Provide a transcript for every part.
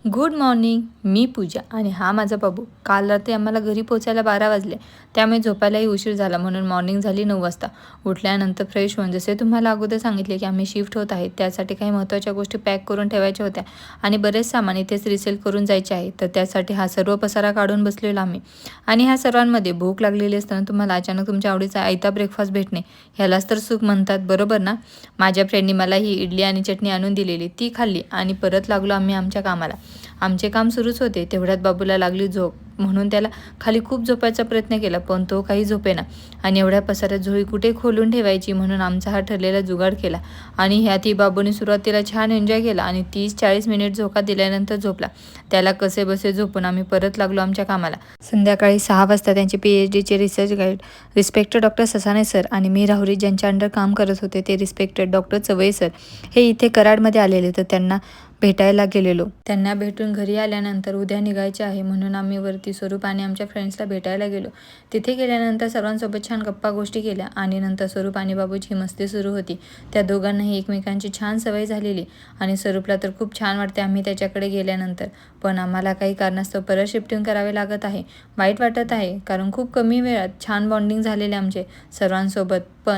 Good morning. मी पूजा आणि हा माझा बाबू. काल रात्री आम्हाला घरी पोचायला 12 वाजले, त्यामुळे झोपायलाही उशीर झाला, म्हणून मॉर्निंग झाली 9 वाजता. उठल्यानंतर फ्रेश होऊन जसे तुम्हाला अगोदर सांगितले की आम्ही शिफ्ट होत आहे, त्यासाठी काही महत्त्वाच्या गोष्टी पॅक करून ठेवायच्या होत्या आणि बरेच सामान इथेच रिसेल करून जायचे आहे. तर त्यासाठी हा सर्व पसारा काढून बसलेलो आम्ही. आणि ह्या सर्वांमध्ये भूक लागलेली असताना तुम्हाला अचानक तुमच्या आवडीचा आयता ब्रेकफास्ट भेटणे, ह्यालाच तर सुख म्हणतात, बरोबर ना? माझ्या फ्रेंडनी मला ही इडली आणि चटणी आणून दिलेली, ती खाल्ली आणि परत लागलो आम्ही आमच्या कामाला. आमचे काम सुरूच होते. तेवढ्यात बाबूला लागली झोप, म्हणून त्याला खाली खूप झोपायचा प्रयत्न केला, पण तो काही झोपेना. आणि एवढ्या पसाऱ्यात झोळी कुठे खोलून ठेवायची, म्हणून आमचा हा ठरलेला जुगाड केला. आणि ह्यातही बाबूने सुरुवातीला छान एन्जॉय केला आणि 30-40 मिनिट झोका दिल्यानंतर झोपला. त्याला कसेबसे झोपून आम्ही परत लागलो आमच्या कामाला. संध्याकाळी 6 वाजता त्यांचे PhDचे research guide respected doctor Sasane sir आणि मी राहुरी ज्यांच्या अंडर काम करत होते ते रिस्पेक्टेड डॉक्टर चवई सर हे इथे कराडमध्ये आलेले, तर त्यांना भेटायला गेलेलो. त्यांना भेटून घरी आल्यानंतर उद्या निघायचे आहे, म्हणून आम्ही वरती स्वरूप आणि आमच्या फ्रेंड्सला भेटायला गेलो. तिथे गेल्यानंतर सर्वांसोबत छान गप्पा गोष्टी केल्या आणि नंतर स्वरूप आणि बाबूची मस्ती सुरू होती. त्या दोघांनाही एकमेकांची छान सवय झालेली आणि स्वरूपला तर खूप छान वाटते आम्ही त्याच्याकडे गेल्यानंतर. पण आम्हाला काही कारणास्तव परत शिफ्टिंग करावे लागत आहे. वाईट वाटत आहे, कारण खूप कमी वेळात छान बॉन्डिंग झालेले आमचे सर्वांसोबत.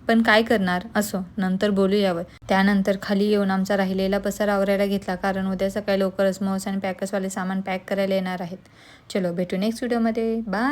पण काय करणार, असो, नंतर बोलू यावर. त्यानंतर खाली येऊन आमचा राहिलेला पसारा आवरायला घेतला, कारण उद्या सकाळी लवकरच मौस आणि पॅकर्सवाले सामान पॅक करायला येणार आहेत. चलो, भेटू नेक्स्ट व्हिडिओमध्ये. बाय.